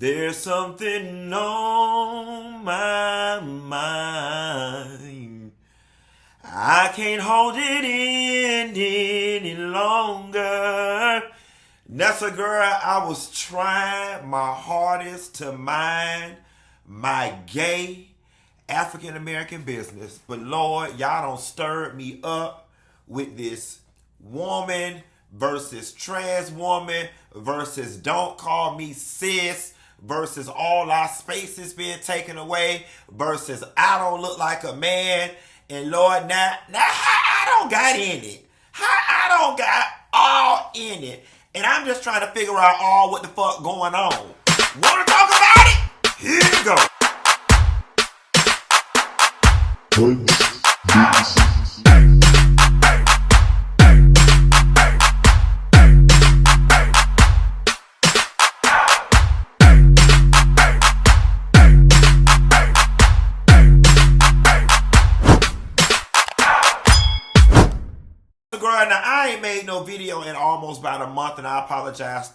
There's something on my mind. I can't hold it in any longer. That's a girl, I was trying my hardest to mind my gay African American business. But Lord, y'all don't stir me up with this woman versus trans woman versus don't call me sis versus all our spaces being taken away versus I don't look like a man. And Lord, now I don't got in it. I don't got all in it. And I'm just trying to figure out all what the fuck going on. Wanna talk about it? Here you go. Now, I ain't made no video in almost about a month, and I apologize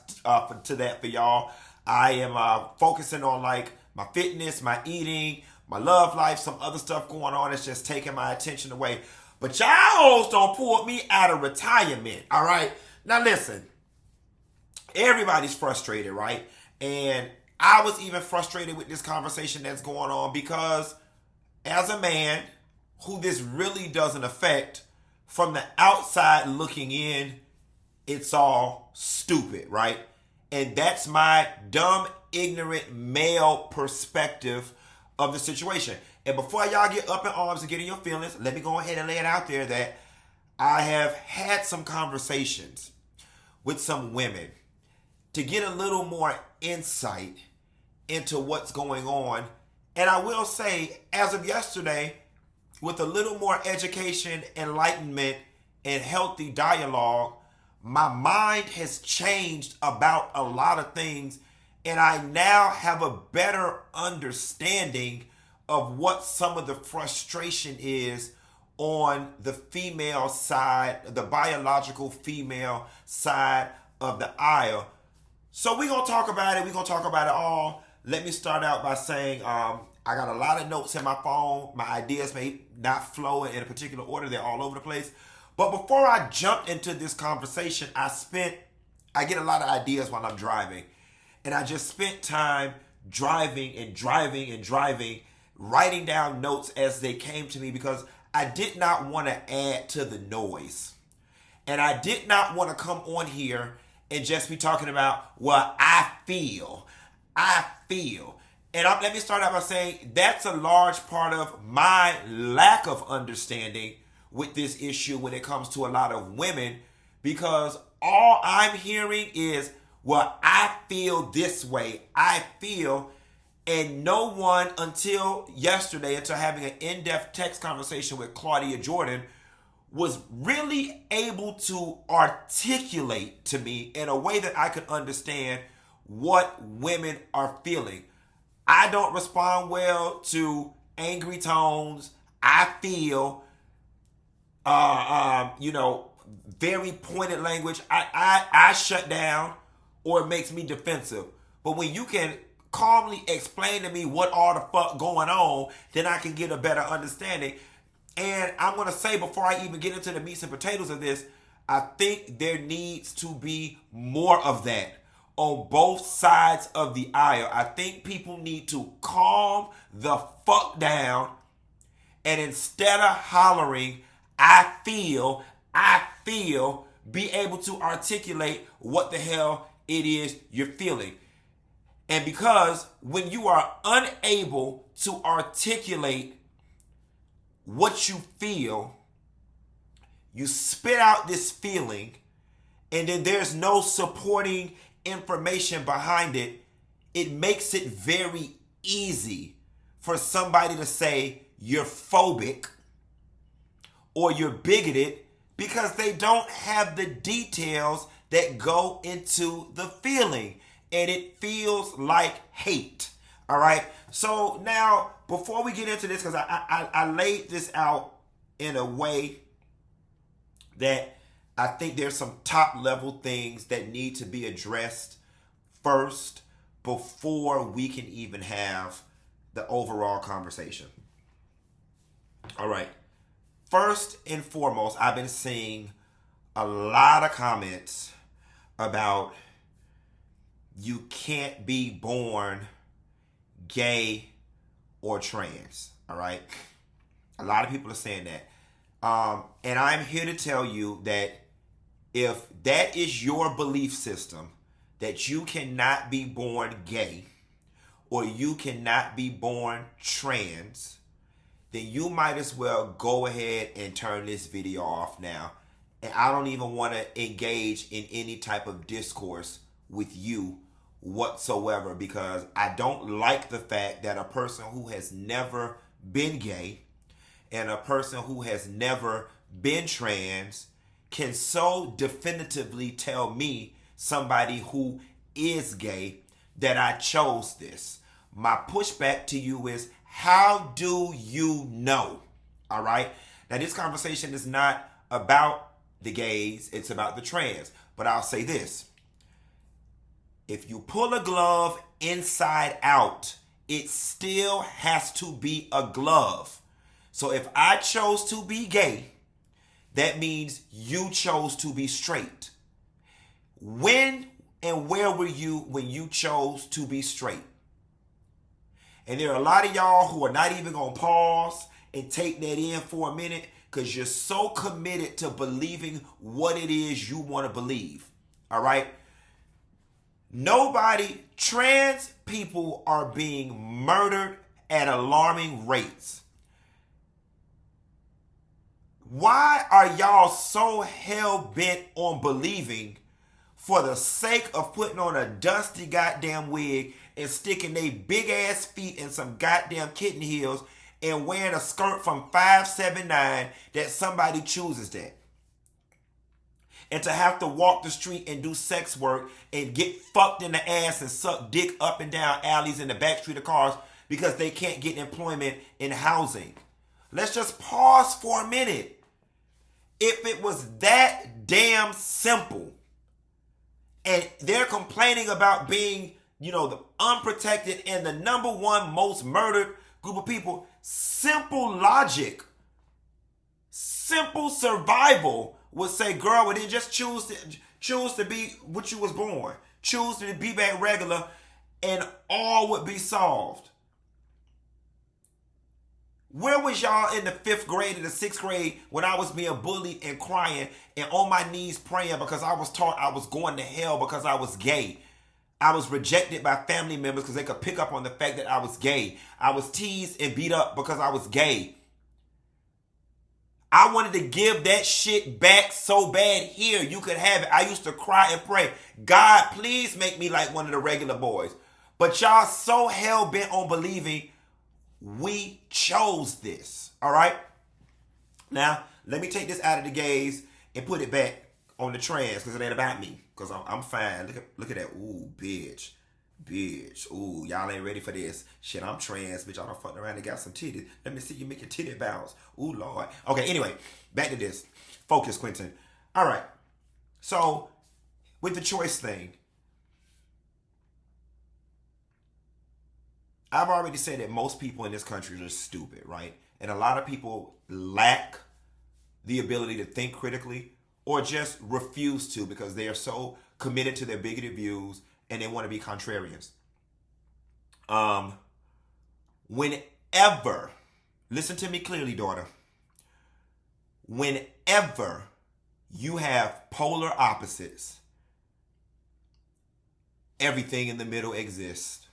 to that for y'all. I am focusing on like my fitness, my eating, my love life, some other stuff going on that's just taking my attention away. But y'all hoes don't pull me out of retirement, all right? Now listen, everybody's frustrated, right? And I was even frustrated with this conversation that's going on because as a man who this really doesn't affect, from the outside looking in, it's all stupid, right? And that's my dumb, ignorant male perspective of the situation. And before y'all get up in arms and get in your feelings, let me go ahead and lay it out there that I have had some conversations with some women to get a little more insight into what's going on. And I will say, as of yesterday, with a little more education, enlightenment, and healthy dialogue, my mind has changed about a lot of things, and I now have a better understanding of what some of the frustration is on the female side, the biological female side of the aisle. So we're going to talk about it. We're going to talk about it all. Let me start out by saying I got a lot of notes in my phone. My ideas may not flow in a particular order. They're all over the place. But before I jumped into this conversation, I get a lot of ideas while I'm driving. And I just spent time driving, writing down notes as they came to me because I did not want to add to the noise. And I did not want to come on here and just be talking about, well, I feel. And let me start out by saying that's a large part of my lack of understanding with this issue when it comes to a lot of women, because all I'm hearing is, well, I feel this way. I feel, and no one until yesterday, until having an in-depth text conversation with Claudia Jordan, was really able to articulate to me in a way that I could understand what women are feeling. I don't respond well to angry tones. I feel, very pointed language. I shut down, or it makes me defensive. But when you can calmly explain to me what all the fuck going on, then I can get a better understanding. And I'm going to say, before I even get into the meats and potatoes of this, I think there needs to be more of that on both sides of the aisle. I think people need to calm the fuck down, and instead of hollering, I feel, be able to articulate what the hell it is you're feeling. And because when you are unable to articulate what you feel, you spit out this feeling, and then there's no supporting information behind it, it makes it very easy for somebody to say you're phobic or you're bigoted because they don't have the details that go into the feeling, and it feels like hate. All right. So now, before we get into this, because I laid this out in a way that I think there's some top level things that need to be addressed first before we can even have the overall conversation. All right. First and foremost, I've been seeing a lot of comments about you can't be born gay or trans. All right. A lot of people are saying that. And I'm here to tell you that if that is your belief system, that you cannot be born gay or you cannot be born trans, then you might as well go ahead and turn this video off now. And I don't even want to engage in any type of discourse with you whatsoever, because I don't like the fact that a person who has never been gay and a person who has never been trans can so definitively tell me, somebody who is gay, that I chose this. My pushback to you is, how do you know? All right. Now, this conversation is not about the gays, it's about the trans. But I'll say this. If you pull a glove inside out, it still has to be a glove. So if I chose to be gay, that means you chose to be straight. When and where were you when you chose to be straight? And there are a lot of y'all who are not even going to pause and take that in for a minute because you're so committed to believing what it is you want to believe. All right? Trans people are being murdered at alarming rates. Why are y'all so hell-bent on believing, for the sake of putting on a dusty goddamn wig and sticking their big ass feet in some goddamn kitten heels and wearing a skirt from 579, that somebody chooses that? And to have to walk the street and do sex work and get fucked in the ass and suck dick up and down alleys in the back street of cars because they can't get employment in housing. Let's just pause for a minute. If it was that damn simple, and they're complaining about being, the unprotected and the number one most murdered group of people, simple logic, simple survival would say, girl, well, then just choose to be what you was born. Choose to be back regular, and all would be solved. Where was y'all in the 5th grade and the 6th grade when I was being bullied and crying and on my knees praying because I was taught I was going to hell because I was gay? I was rejected by family members because they could pick up on the fact that I was gay. I was teased and beat up because I was gay. I wanted to give that shit back so bad. Here, you could have it. I used to cry and pray, God, please make me like one of the regular boys. But y'all so hell-bent on believing we chose this. All right? Now, let me take this out of the gays and put it back on the trans, because it ain't about me. Because I'm fine. Look at that. Ooh, bitch. Ooh, y'all ain't ready for this. Shit, I'm trans, bitch. Y'all done fucked around and got some titties. Let me see you make your titty bounce. Ooh, Lord. Okay, anyway, back to this. Focus, Quentin. All right. So, with the choice thing, I've already said that most people in this country are stupid, right? And a lot of people lack the ability to think critically or just refuse to because they are so committed to their bigoted views and they want to be contrarians. Whenever, listen to me clearly, daughter, whenever you have polar opposites, everything in the middle exists.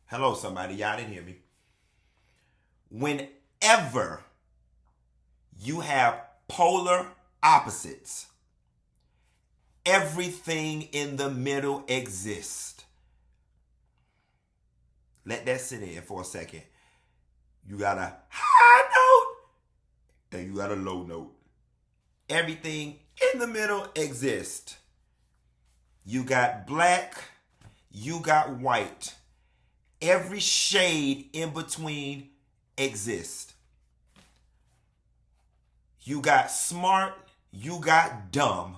Hello, somebody. Y'all didn't hear me. Whenever you have polar opposites, everything in the middle exists. Let that sit in for a second. You got a high note and you got a low note. Everything in the middle exists. You got black, you got white. Every shade in between exists. You got smart, you got dumb.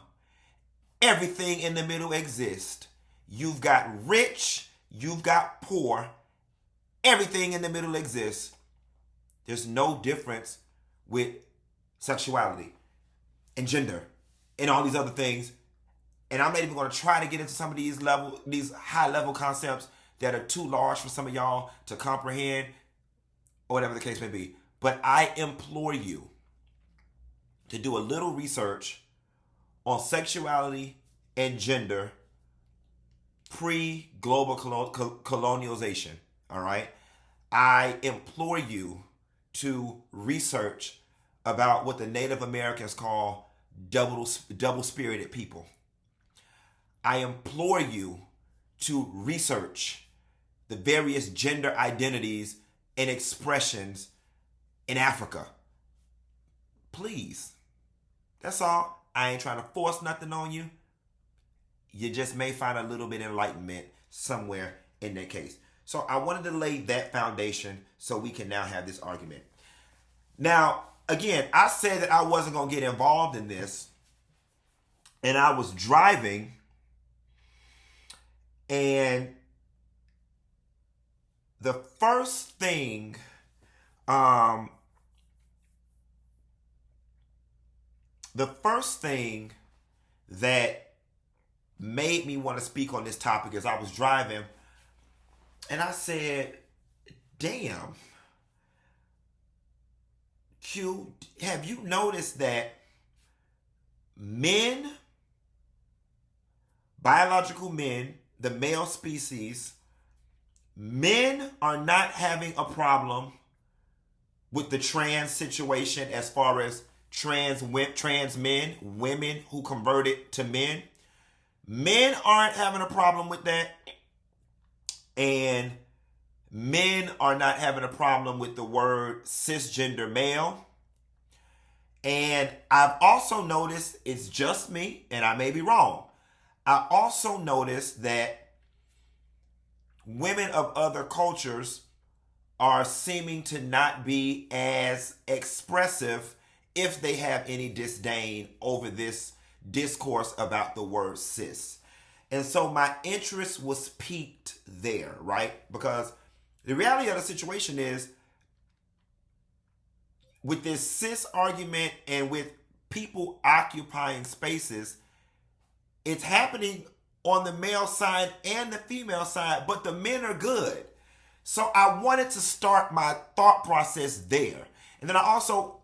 Everything in the middle exists. You've got rich, you've got poor, everything in the middle exists. There's no difference with sexuality and gender and all these other things. And I'm not even going to try to get into some of these high level concepts that are too large for some of y'all to comprehend, or whatever the case may be. But I implore you to do a little research on sexuality and gender pre-global colonialization. All right? I implore you to research about what the Native Americans call double-spirited people. I implore you to research the various gender identities and expressions in Africa. Please. That's all. I ain't trying to force nothing on you. You just may find a little bit of enlightenment somewhere in that case. So I wanted to lay that foundation so we can now have this argument. Now, again, I said that I wasn't going to get involved in this. And I was driving, and the first thing that made me want to speak on this topic is I was driving and I said, damn, Q, have you noticed that men, biological men, the male species, men are not having a problem with the trans situation as far as trans men, women who converted to men. Men aren't having a problem with that. And men are not having a problem with the word cisgender male. And I've also noticed, it's just me, and I may be wrong, I also noticed that women of other cultures are seeming to not be as expressive if they have any disdain over this discourse about the word cis. And so my interest was piqued there, right? Because the reality of the situation is, with this cis argument and with people occupying spaces, it's happening on the male side and the female side, but the men are good. So I wanted to start my thought process there. And then I also,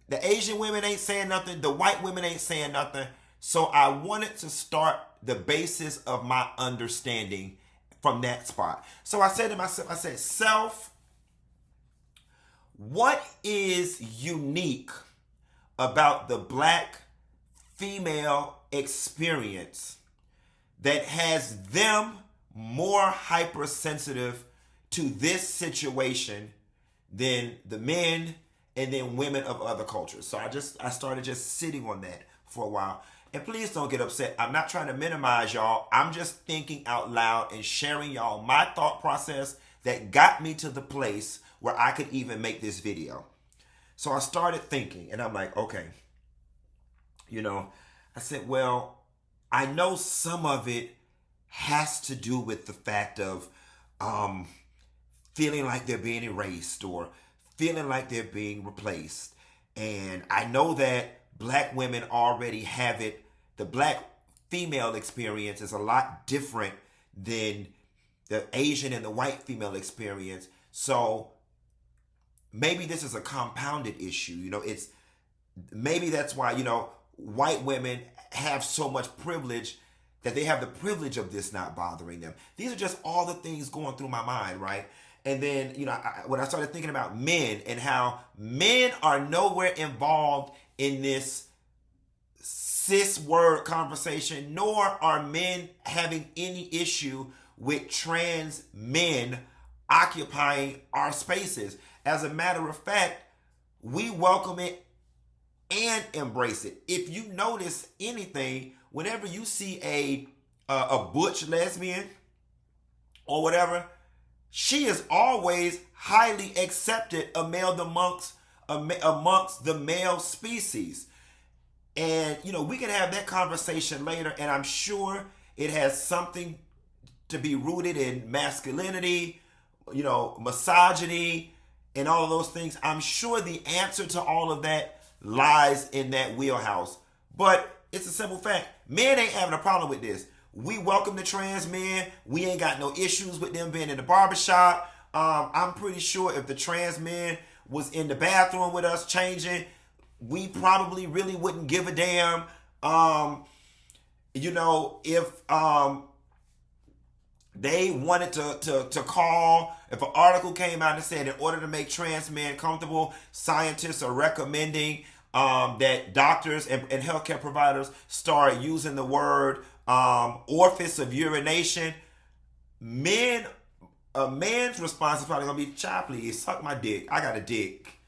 the Asian women ain't saying nothing, the white women ain't saying nothing. So I wanted to start the basis of my understanding from that spot. So I said to myself, I said, self, what is unique about the black female experience that has them more hypersensitive to this situation than the men and then women of other cultures? So I started just sitting on that for a while. And please don't get upset. I'm not trying to minimize y'all. I'm just thinking out loud and sharing y'all my thought process that got me to the place where I could even make this video. So I started thinking, and I'm like, okay, I said, well, I know some of it has to do with the fact of feeling like they're being erased or feeling like they're being replaced. And I know that black women already have it. The black female experience is a lot different than the Asian and the white female experience. So maybe this is a compounded issue. It's maybe that's why, white women have so much privilege that they have the privilege of this not bothering them. These are just all the things going through my mind, right? And then, when I started thinking about men and how men are nowhere involved in this cis word conversation, nor are men having any issue with trans men occupying our spaces. As a matter of fact, we welcome it and embrace it. If you notice anything, whenever you see a butch lesbian or whatever, she is always highly accepted amongst the male species. And we can have that conversation later, and I'm sure it has something to be rooted in masculinity, misogyny, and all of those things. I'm sure the answer to all of that lies in that wheelhouse. But it's a simple fact. Men ain't having a problem with this. We welcome the trans men. We ain't got no issues with them being in the barbershop. I'm pretty sure if the trans men was in the bathroom with us changing, we probably really wouldn't give a damn. If they wanted to call, if an article came out and said in order to make trans men comfortable, scientists are recommending that doctors and healthcare providers start using the word orifice of urination. A man's response is probably gonna be, "Child, please suck my dick. I got a dick,"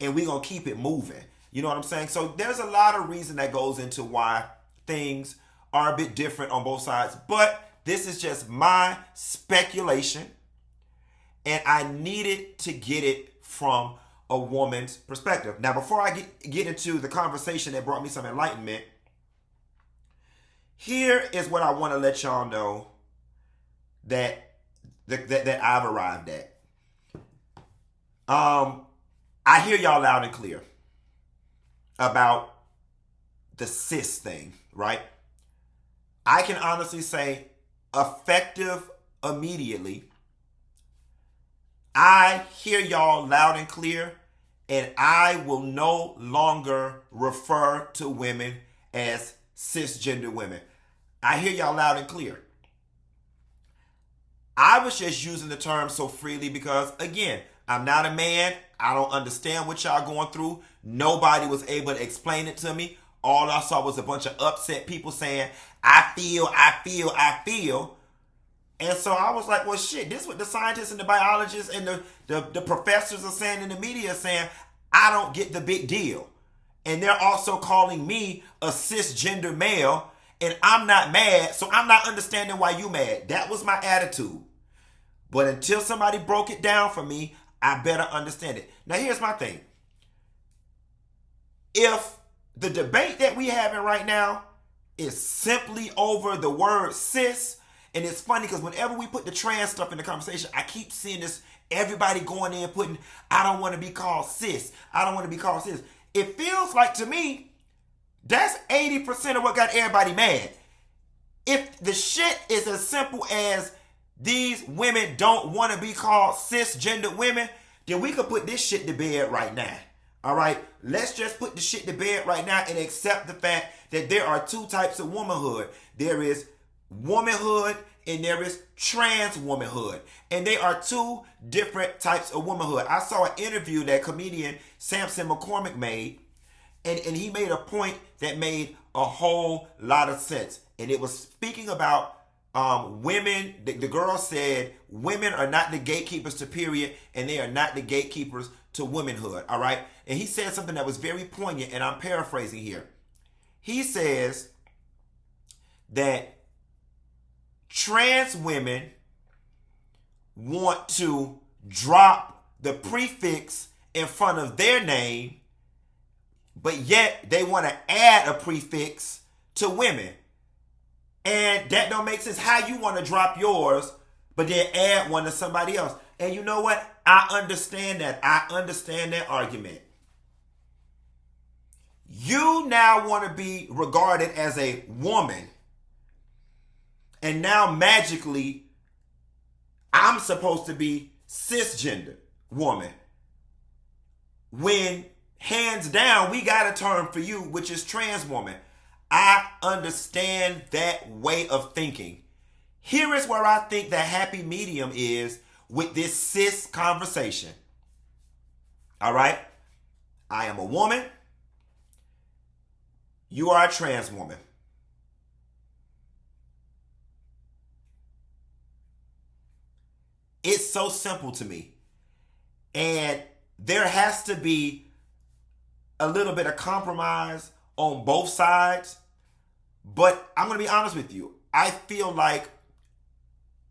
and we gonna keep it moving. You know what I'm saying? So there's a lot of reason that goes into why things are a bit different on both sides. But this is just my speculation, and I needed to get it from a woman's perspective. Now, before I get into the conversation that brought me some enlightenment, here is what I want to let y'all know that I've arrived at. I hear y'all loud and clear about the cis thing, right? I can honestly say, effective immediately. I hear y'all loud and clear, and I will no longer refer to women as cisgender women. I hear y'all loud and clear. I was just using the term so freely because, again, I'm not a man. I don't understand what y'all going through. Nobody was able to explain it to me. All I saw was a bunch of upset people saying, I feel. And so I was like, well, shit, this is what the scientists and the biologists and the professors are saying in the media, saying, I don't get the big deal. And they're also calling me a cisgender male, and I'm not mad, so I'm not understanding why you mad. That was my attitude. But until somebody broke it down for me, I better understand it. Now, here's my thing. If the debate that we having right now is simply over the word cis, and it's funny because whenever we put the trans stuff in the conversation, I keep seeing this, everybody going in putting, I don't want to be called cis. I don't want to be called cis. It feels like to me, that's 80% of what got everybody mad. If the shit is as simple as these women don't want to be called cisgender women, then we could put this shit to bed right now. All right? Let's just put the shit to bed right now and accept the fact that there are two types of womanhood. There is womanhood and there is trans womanhood. And they are two different types of womanhood. I saw an interview that comedian Samson McCormick made, and he made a point that made a whole lot of sense. And it was speaking about women. The girl said women are not the gatekeepers to period, and they are not the gatekeepers to womanhood. All right? And he said something that was very poignant, and I'm paraphrasing here. He says that trans women want to drop the prefix in front of their name, but yet they want to add a prefix to women. And that don't make sense. How you want to drop yours, but then add one to somebody else. And you know what? I understand that. I understand that argument. You now want to be regarded as a woman, and now magically I'm supposed to be cisgender woman, when hands down we got a term for you, which is trans woman. I understand that way of thinking. Here is where I think the happy medium is with this cis conversation. All right? I am a woman. You are a trans woman. It's so simple to me. And there has to be a little bit of compromise on both sides. But I'm going to be honest with you. I feel like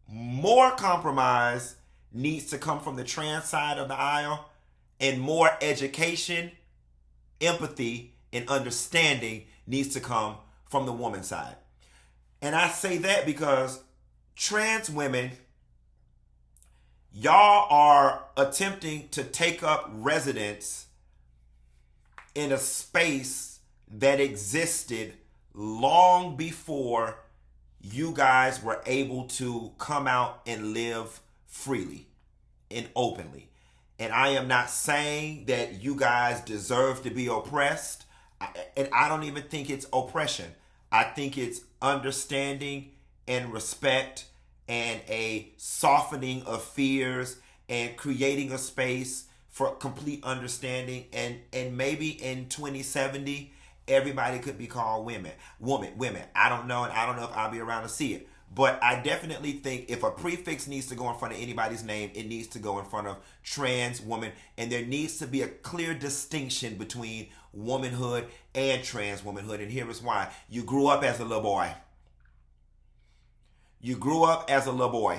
more compromise needs to come from the trans side of the aisle, and more education, empathy, and understanding needs to come from the woman side. And I say that because trans women, y'all are attempting to take up residence in a space that existed long before you guys were able to come out and live freely and openly. And I am not saying that you guys deserve to be oppressed. And I don't even think it's oppression. I think it's understanding and respect and a softening of fears and creating a space for complete understanding. And maybe in 2070, everybody could be called women. I don't know, and I don't know if I'll be around to see it. But I definitely think if a prefix needs to go in front of anybody's name, it needs to go in front of trans woman. And there needs to be a clear distinction between womanhood and trans womanhood. And here is why. You grew up as a little boy. You grew up as a little boy.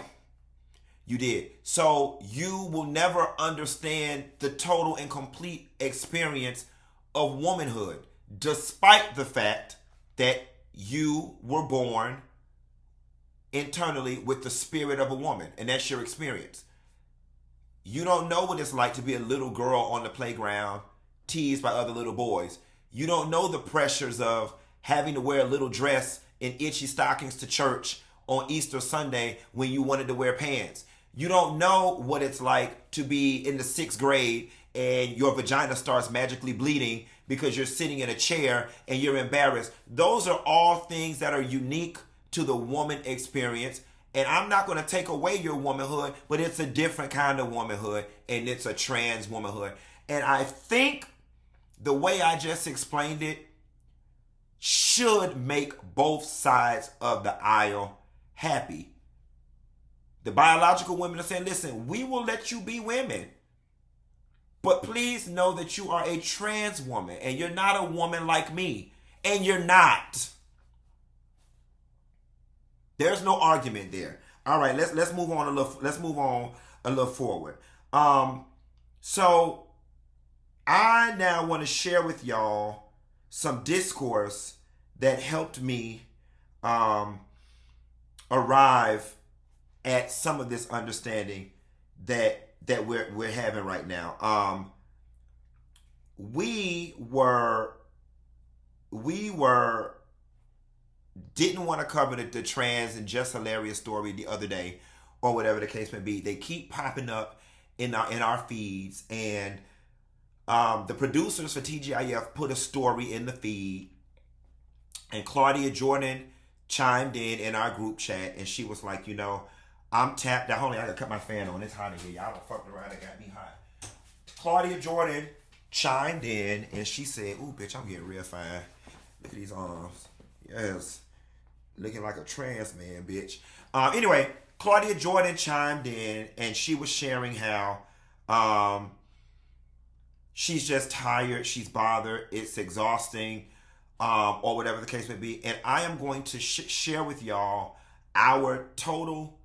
You did. So you will never understand the total and complete experience of womanhood, despite the fact that you were born internally with the spirit of a woman, and that's your experience. You don't know what it's like to be a little girl on the playground, teased by other little boys. You don't know the pressures of having to wear a little dress and itchy stockings to church on Easter Sunday when you wanted to wear pants. You don't know what it's like to be in the 6th grade and your vagina starts magically bleeding because you're sitting in a chair and you're embarrassed. Those are all things that are unique to the woman experience. And I'm not going to take away your womanhood, but it's a different kind of womanhood, and it's a trans womanhood. And I think the way I just explained it should make both sides of the aisle happy. The biological women are saying, listen, we will let you be women, but please know that you are a trans woman and you're not a woman like me. And you're not. There's no argument there. All right, let's move on a little. Let's move on a little forward. So I now want to share with y'all some discourse that helped me arrive at some of this understanding that we're having right now. We didn't want to cover the trans and Jess hilarious story the other day, or whatever the case may be. They keep popping up in our feeds, and the producers for TGIF put a story in the feed, and Claudia Jordan chimed in our group chat, and she was like, I'm tapped out. Hold on, I gotta cut my fan on. It's hot in here. Y'all don't fuck around. It got me hot. Claudia Jordan chimed in, and she said, ooh, bitch, I'm getting real fine. Look at these arms. Yes. Looking like a trans man, bitch. Anyway, Claudia Jordan chimed in, and she was sharing how she's just tired, she's bothered, it's exhausting, or whatever the case may be. And I am going to share with y'all our total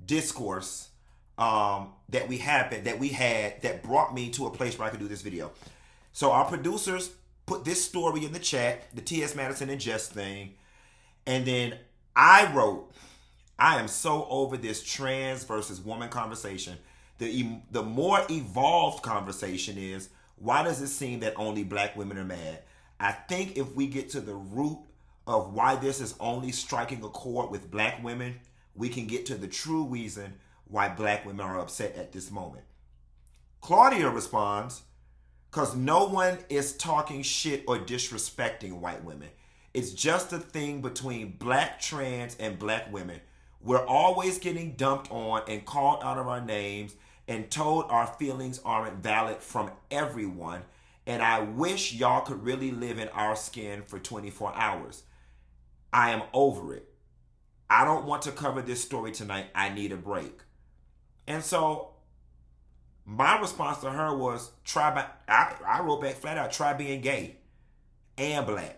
discourse that we had that brought me to a place where I could do this video. So our producers put this story in the chat, the T.S. Madison and Jess thing. And then I wrote, I am so over this trans versus woman conversation. The more evolved conversation is, why does it seem that only black women are mad? I think if we get to the root of why this is only striking a chord with black women, we can get to the true reason why black women are upset at this moment. Claudia responds, because no one is talking shit or disrespecting white women. It's just a thing between black trans and black women. We're always getting dumped on and called out of our names and told our feelings aren't valid from everyone. And I wish y'all could really live in our skin for 24 hours. I am over it. I don't want to cover this story tonight. I need a break. And so my response to her was, I wrote back flat out, try being gay and black.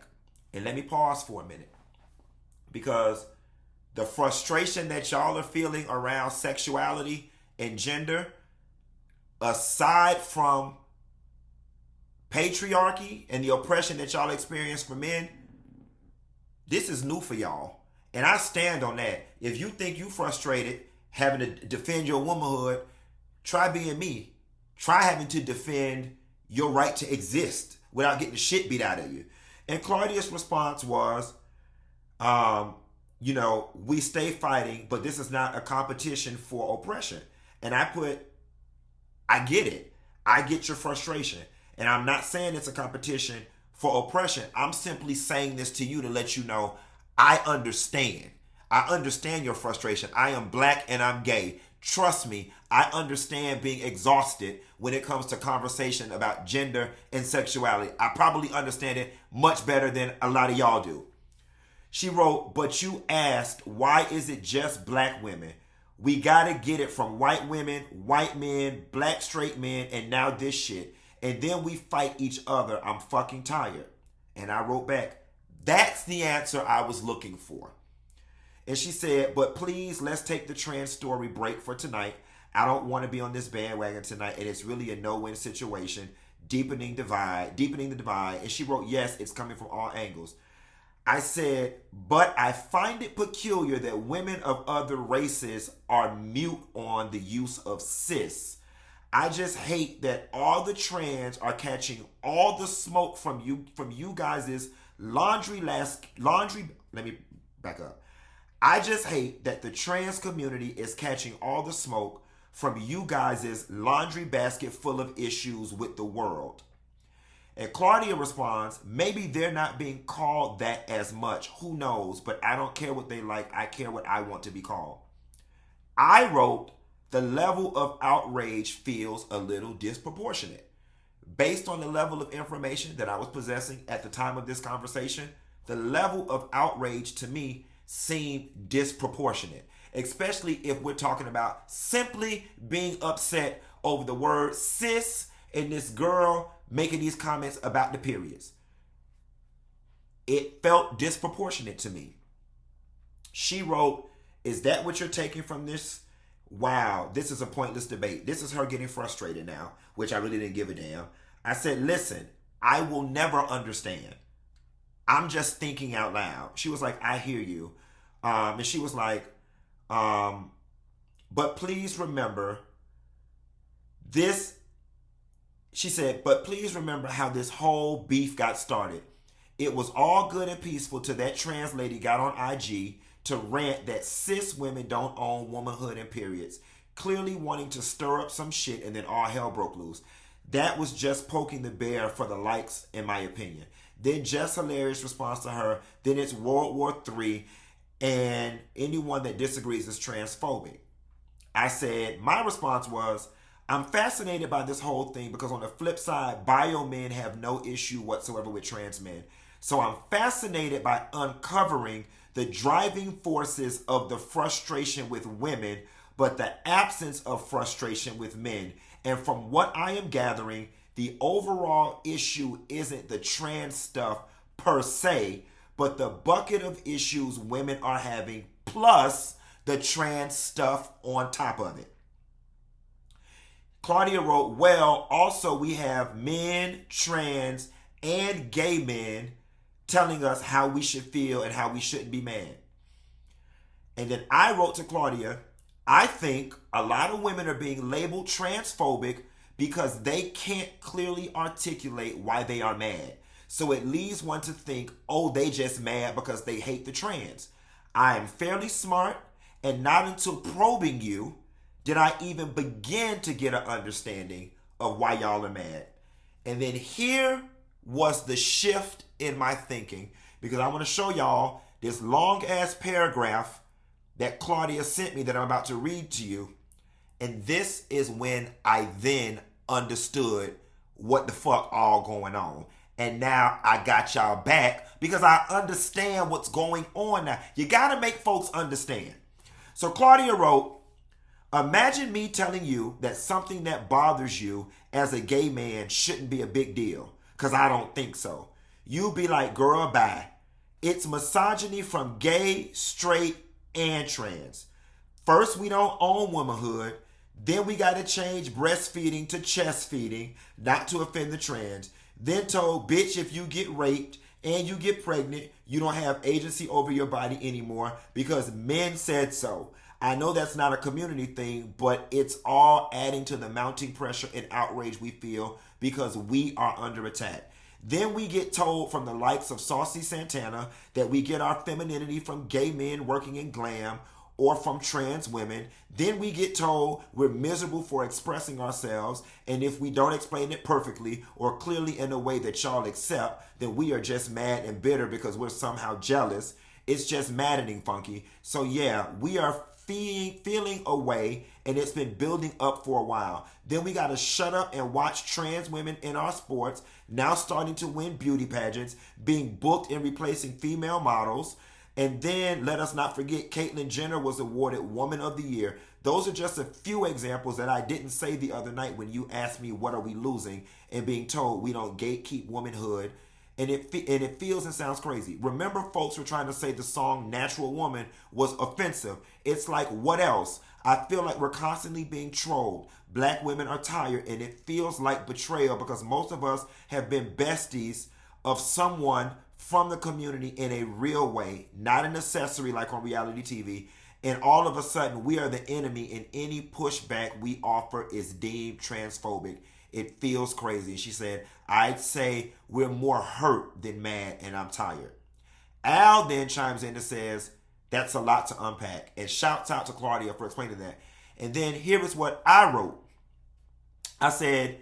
And let me pause for a minute, because the frustration that y'all are feeling around sexuality and gender, aside from patriarchy and the oppression that y'all experience from men, this is new for y'all. And I stand on that. If you think you frustrated having to defend your womanhood, try being me. Try having to defend your right to exist without getting the shit beat out of you. And Claudia's response was, we stay fighting, but this is not a competition for oppression. And I get it. I get your frustration. And I'm not saying it's a competition for oppression. I'm simply saying this to you to let you know I understand. I understand your frustration. I am black and I'm gay. Trust me, I understand being exhausted when it comes to conversation about gender and sexuality. I probably understand it much better than a lot of y'all do. She wrote, but you asked, why is it just black women? We gotta get it from white women, white men, black straight men, and now this shit. And then we fight each other. I'm fucking tired. And I wrote back, that's the answer I was looking for. And she said, but please, let's take the trans story break for tonight. I don't want to be on this bandwagon tonight, and it's really a no-win situation, deepening the divide. And she wrote, yes, it's coming from all angles. I said, but I find it peculiar that women of other races are mute on the use of cis. I just hate that all the trans are catching all the smoke from you guys' laundry. Let me back up. I just hate that the trans community is catching all the smoke from you guys' laundry basket full of issues with the world. And Claudia responds, maybe they're not being called that as much. Who knows? But I don't care what they like. I care what I want to be called. I wrote, the level of outrage feels a little disproportionate. Based on the level of information that I was possessing at the time of this conversation, the level of outrage to me seemed disproportionate, especially if we're talking about simply being upset over the word cis and this girl making these comments about the periods. It felt disproportionate to me. She wrote, is that what you're taking from this? Wow, this is a pointless debate. This is her getting frustrated now, which I really didn't give a damn. I said, listen, I will never understand. I'm just thinking out loud. She was like, I hear you. And she was like, but please remember this. She said, but please remember how this whole beef got started. It was all good and peaceful till that trans lady got on IG to rant that cis women don't own womanhood and periods, clearly wanting to stir up some shit, and then all hell broke loose. That was just poking the bear for the likes, in my opinion. Then Jess' hilarious response to her, then it's World War III, and anyone that disagrees is transphobic. I said, my response was, I'm fascinated by this whole thing because on the flip side, bio men have no issue whatsoever with trans men. So I'm fascinated by uncovering the driving forces of the frustration with women, but the absence of frustration with men. And from what I am gathering, the overall issue isn't the trans stuff per se, but the bucket of issues women are having plus the trans stuff on top of it. Claudia wrote, well, also we have men, trans, and gay men telling us how we should feel and how we shouldn't be mad. And then I wrote to Claudia, I think a lot of women are being labeled transphobic because they can't clearly articulate why they are mad. So it leads one to think, oh, they just mad because they hate the trans. I am fairly smart, and not until probing you did I even begin to get an understanding of why y'all are mad. And then here was the shift in my thinking, because I want to show y'all this long ass paragraph that Claudia sent me that I'm about to read to you. And this is when I then understood what the fuck all going on. And now I got y'all back because I understand what's going on now. You got to make folks understand. So Claudia wrote, imagine me telling you that something that bothers you as a gay man shouldn't be a big deal, because I don't think so. You be like, girl, bye. It's misogyny from gay, straight, and trans. First, we don't own womanhood. Then we got to change breastfeeding to chest feeding, not to offend the trans. Then told, bitch, if you get raped, and you get pregnant, you don't have agency over your body anymore because men said so. I know that's not a community thing, but it's all adding to the mounting pressure and outrage we feel because we are under attack. Then we get told from the likes of Saucy Santana that we get our femininity from gay men working in glam or from trans women. Then we get told we're miserable for expressing ourselves, and if we don't explain it perfectly or clearly in a way that y'all accept, then we are just mad and bitter because we're somehow jealous. It's just maddening, Funky. So yeah, we are feeling away, and it's been building up for a while. Then we got to shut up and watch trans women in our sports now starting to win beauty pageants, being booked and replacing female models. And then let us not forget Caitlyn Jenner was awarded Woman of the Year. Those are just a few examples that I didn't say the other night when you asked me what are we losing and being told we don't gatekeep womanhood. And it feels and sounds crazy. Remember, folks were trying to say the song Natural Woman was offensive. It's like, what else? I feel like we're constantly being trolled. Black women are tired, and it feels like betrayal because most of us have been besties of someone from the community in a real way, not an accessory like on reality TV. And all of a sudden, we are the enemy, and any pushback we offer is deemed transphobic. It feels crazy. She said, I'd say we're more hurt than mad, and I'm tired. Al then chimes in and says, that's a lot to unpack. And shouts out to Claudia for explaining that. And then here is what I wrote. I said,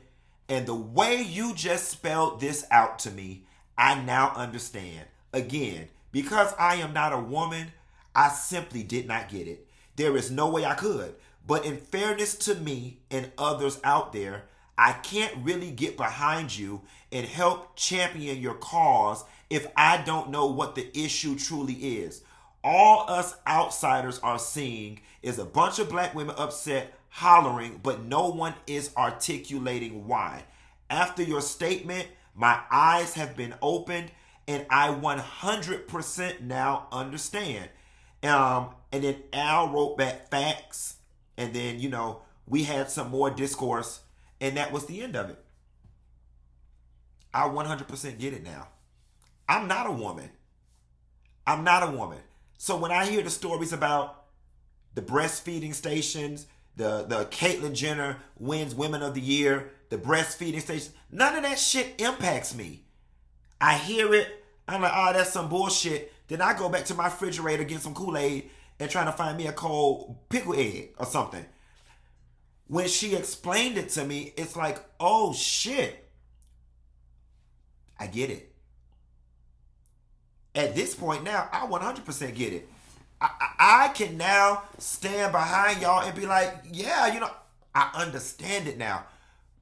and the way you just spelled this out to me, I now understand. Again, because I am not a woman, I simply did not get it. There is no way I could. But in fairness to me and others out there, I can't really get behind you and help champion your cause if I don't know what the issue truly is. All us outsiders are seeing is a bunch of black women upset, hollering, but no one is articulating why. After your statement, my eyes have been opened and I 100% now understand. And then Al wrote back facts, and then, we had some more discourse. And that was the end of it. I 100% get it now. I'm not a woman. I'm not a woman. So when I hear the stories about the breastfeeding stations, the Caitlyn Jenner wins Women of the Year, the breastfeeding stations, none of that shit impacts me. I hear it. I'm like, oh, that's some bullshit. Then I go back to my refrigerator, get some Kool-Aid, and trying to find me a cold pickle egg or something. When she explained it to me, it's like, oh shit, I get it. At this point now, I 100% get it. I can now stand behind y'all and be like, yeah, I understand it now.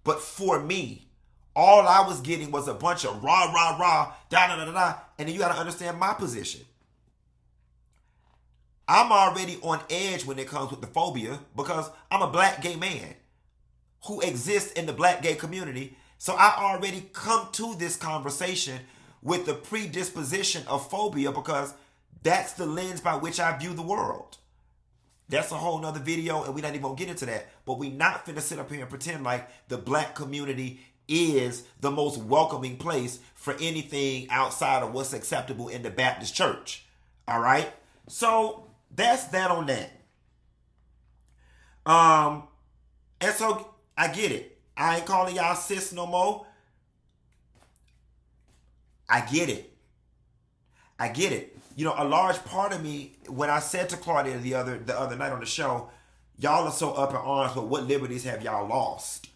But for me, all I was getting was a bunch of rah, rah, rah, da, da, da, da, and then you got to understand my position. I'm already on edge when it comes with the phobia because I'm a black gay man who exists in the black gay community. So I already come to this conversation with the predisposition of phobia because that's the lens by which I view the world. That's a whole nother video, and we're not even going to get into that. But we not finna sit up here and pretend like the black community is the most welcoming place for anything outside of what's acceptable in the Baptist church. All right? So that's that on that. And so I get it. I ain't calling y'all sis no more. I get it. I get it. A large part of me, when I said to Claudia the other night on the show, y'all are so up in arms, but what liberties have y'all lost?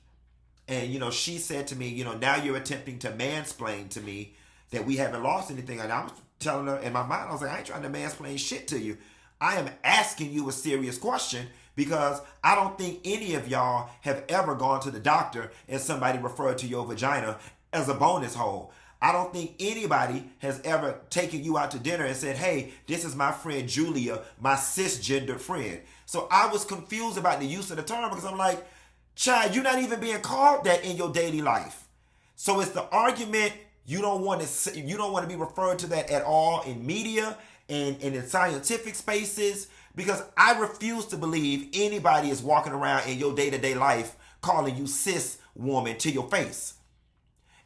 And, she said to me, now you're attempting to mansplain to me that we haven't lost anything. And I was telling her in my mind, I was like, I ain't trying to mansplain shit to you. I am asking you a serious question because I don't think any of y'all have ever gone to the doctor and somebody referred to your vagina as a bonus hole. I don't think anybody has ever taken you out to dinner and said, hey, this is my friend Julia, my cisgender friend. So I was confused about the use of the term because I'm like, child, you're not even being called that in your daily life. So it's the argument you don't want to be referred to that at all in media and in scientific spaces, because I refuse to believe anybody is walking around in your day-to-day life calling you cis woman to your face.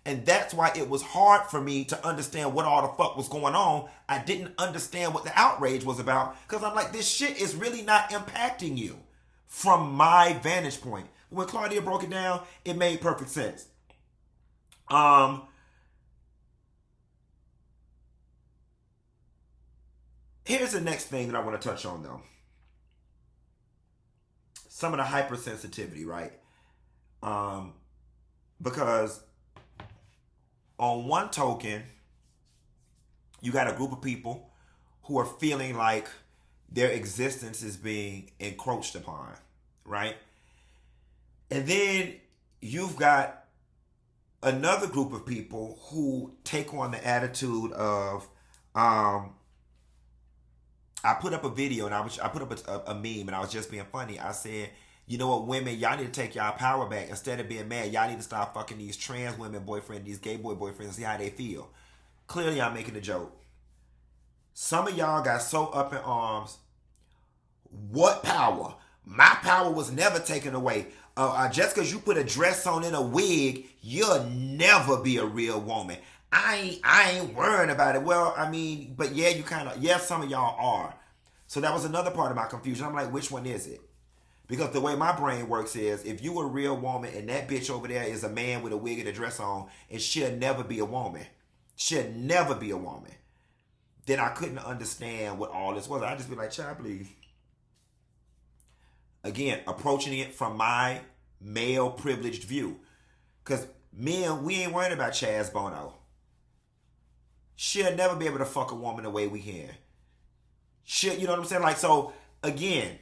And that's why it was hard for me to understand what all the fuck was going on. I didn't understand what the outrage was about because I'm like, this shit is really not impacting you from my vantage point. When Claudia broke it down, it made perfect sense. Here's the next thing that I want to touch on, though. Some of the hypersensitivity, right? Because on one token, you got a group of people who are feeling like their existence is being encroached upon, right? And then you've got another group of people who take on the attitude of, I put up a video and I put up a meme and I was just being funny. I said, you know what, women, y'all need to take y'all power back. Instead of being mad, y'all need to stop fucking these trans women boyfriends, these gay boy boyfriends, and see how they feel. Clearly, I'm making a joke. Some of y'all got so up in arms. What power? My power was never taken away. Just because you put a dress on and a wig, you'll never be a real woman. I ain't worrying about it. Well, I mean, but yeah, you kind of, yeah, some of y'all are. So that was another part of my confusion. I'm like, which one is it? Because the way my brain works is, if you a real woman and that bitch over there is a man with a wig and a dress on, and she'll never be a woman. She'll never be a woman. Then I couldn't understand what all this was. I'd just be like, child, please. Again, approaching it from my male privileged view. Because men, we ain't worried about Chaz Bono. She'll never be able to fuck a woman the way we can. Shit, you know what I'm saying? Like, so, again,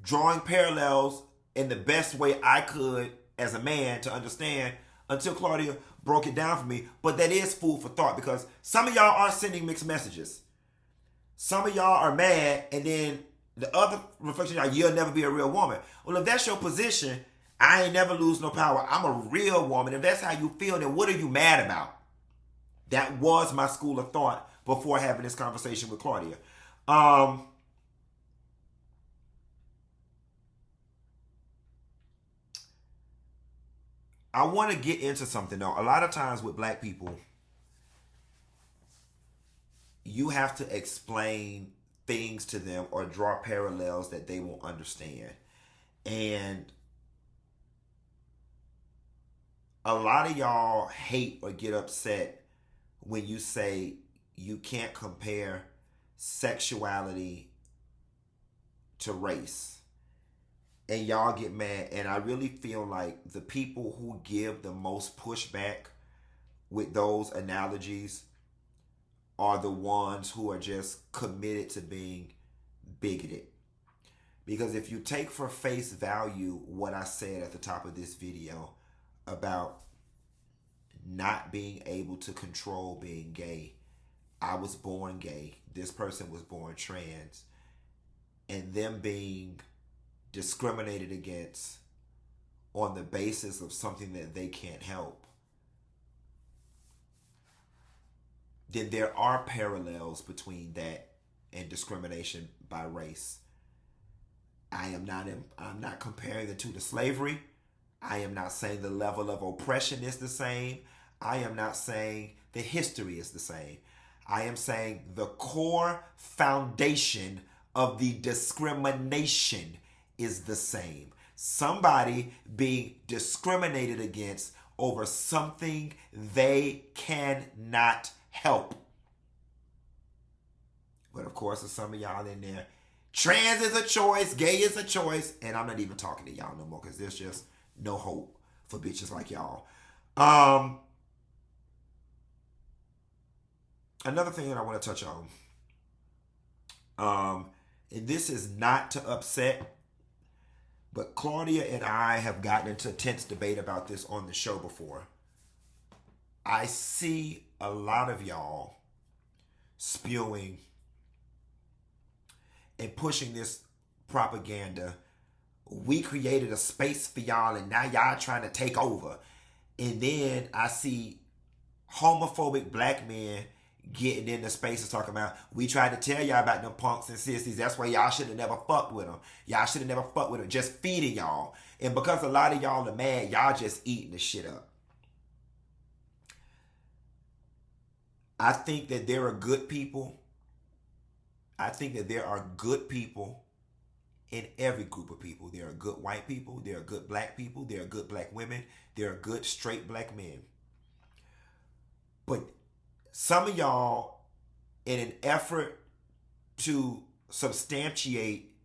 drawing parallels in the best way I could as a man to understand until Claudia broke it down for me. But that is food for thought, because some of y'all are sending mixed messages. Some of y'all are mad, and then the other reflection, you'll never be a real woman. Well, if that's your position, I ain't never lose no power. I'm a real woman. If that's how you feel, then what are you mad about? That was my school of thought before having this conversation with Claudia. I want to get into something, though. A lot of times with black people, you have to explain things to them or draw parallels that they won't understand. And a lot of y'all hate or get upset when you say you can't compare sexuality to race. And y'all get mad. And I really feel like the people who give the most pushback with those analogies are the ones who are just committed to being bigoted. Because if you take for face value what I said at the top of this video about not being able to control being gay, I was born gay, this person was born trans, and them being discriminated against on the basis of something that they can't help, then there are parallels between that and discrimination by race. I'm not comparing the two to slavery. I am not saying the level of oppression is the same. I am not saying the history is the same. I am saying the core foundation of the discrimination is the same. Somebody being discriminated against over something they cannot help. But of course, there's some of y'all in there, trans is a choice, gay is a choice, and I'm not even talking to y'all no more because there's just no hope for bitches like y'all. Another thing that I want to touch on, and this is not to upset, but Claudia and I have gotten into a tense debate about this on the show before. I see a lot of y'all spewing and pushing this propaganda. We created a space for y'all and now y'all trying to take over. And then I see homophobic black men getting in the spaces talking about, we tried to tell y'all about them punks and sissies. That's why y'all should have never fucked with them. Y'all should have never fucked with them. Just feeding y'all. And because a lot of y'all are mad, y'all just eating the shit up. I think that there are good people. I think that there are good people in every group of people. There are good white people. There are good black people. There are good black women. There are good straight black men. But some of y'all, in an effort to substantiate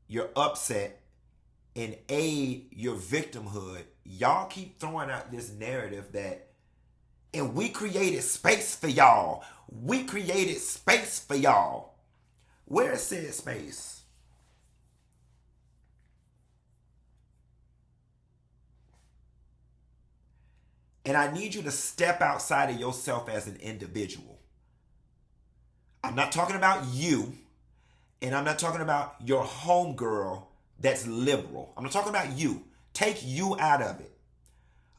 your upset and aid your victimhood, y'all keep throwing out this narrative that, and we created space for y'all. We created space for y'all. Where is said space? And I need you to step outside of yourself as an individual. I'm not talking about you, and I'm not talking about your homegirl that's liberal. I'm not talking about you. Take you out of it.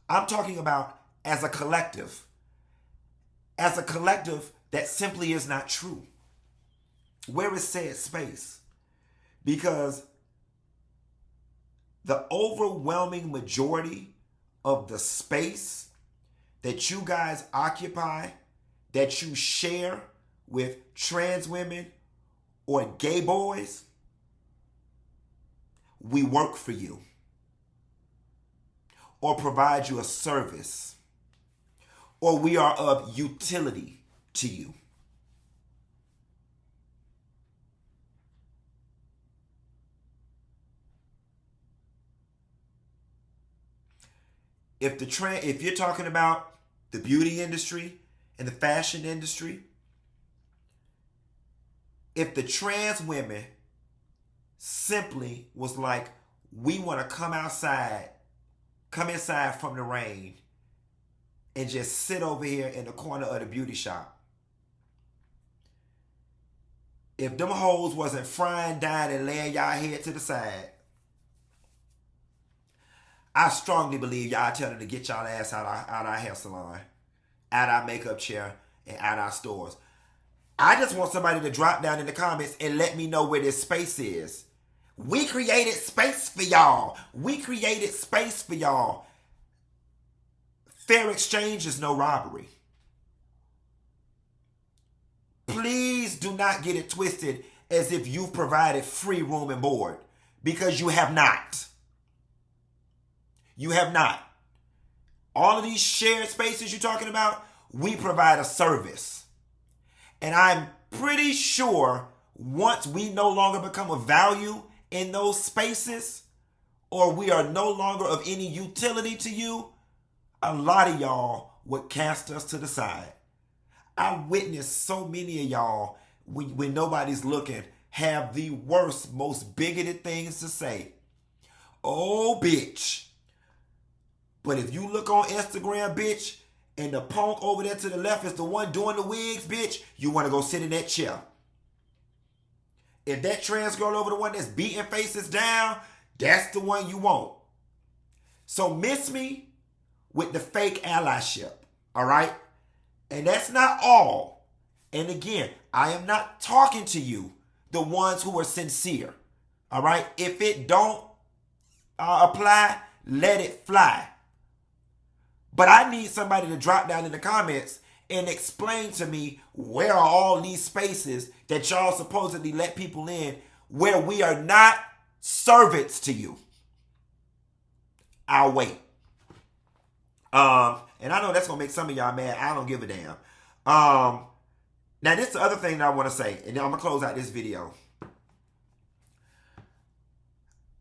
I'm talking about as a collective. As a collective, that simply is not true. Where is said space? Because the overwhelming majority of the space that you guys occupy, that you share with trans women or gay boys, we work for you or provide you a service, or we are of utility to you. If you're talking about the beauty industry and the fashion industry, if the trans women simply was like, we want to come inside from the rain and just sit over here in the corner of the beauty shop. If them hoes wasn't frying, dying, and laying y'all head to the side, I strongly believe y'all tell them to get y'all ass out our hair salon, out our makeup chair, and out our stores. I just want somebody to drop down in the comments and let me know where this space is. We created space for y'all. We created space for y'all. Fair exchange is no robbery. Please do not get it twisted as if you've provided free room and board, because you have not. You have not. All of these shared spaces you're talking about, we provide a service. And I'm pretty sure once we no longer become of value in those spaces, or we are no longer of any utility to you, a lot of y'all would cast us to the side. I witnessed so many of y'all, when nobody's looking, have the worst, most bigoted things to say. Oh, bitch. But if you look on Instagram, bitch, and the punk over there to the left is the one doing the wigs, bitch, you want to go sit in that chair. If that trans girl over the one that's beating faces down, that's the one you want. So miss me with the fake allyship, all right? And that's not all. And again, I am not talking to you, the ones who are sincere, all right? If it don't apply, let it fly. But I need somebody to drop down in the comments and explain to me, where are all these spaces that y'all supposedly let people in where we are not servants to you? I'll wait. And I know that's going to make some of y'all mad. I don't give a damn. Now, this is the other thing that I want to say, and then I'm going to close out this video.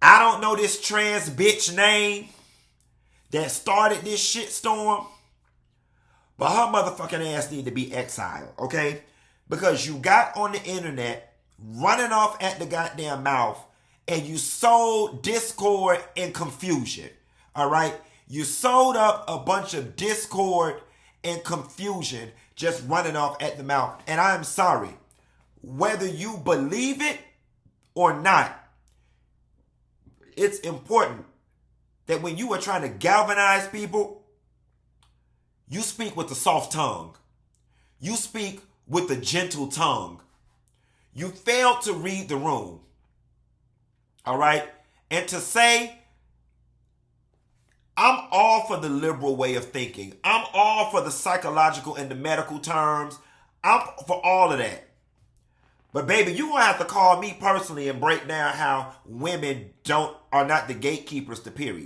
I don't know this trans bitch name that started this shitstorm, but her motherfucking ass need to be exiled, okay? Because you got on the internet running off at the goddamn mouth, and you sowed discord and confusion, all right? You sowed up a bunch of discord and confusion just running off at the mouth. And I'm sorry, whether you believe it or not, it's important that when you are trying to galvanize people, you speak with a soft tongue. You speak with a gentle tongue. You failed to read the room. All right? And to say, I'm all for the liberal way of thinking. I'm all for the psychological and the medical terms. I'm for all of that. But baby, you gonna have to call me personally and break down how women are not the gatekeepers to period.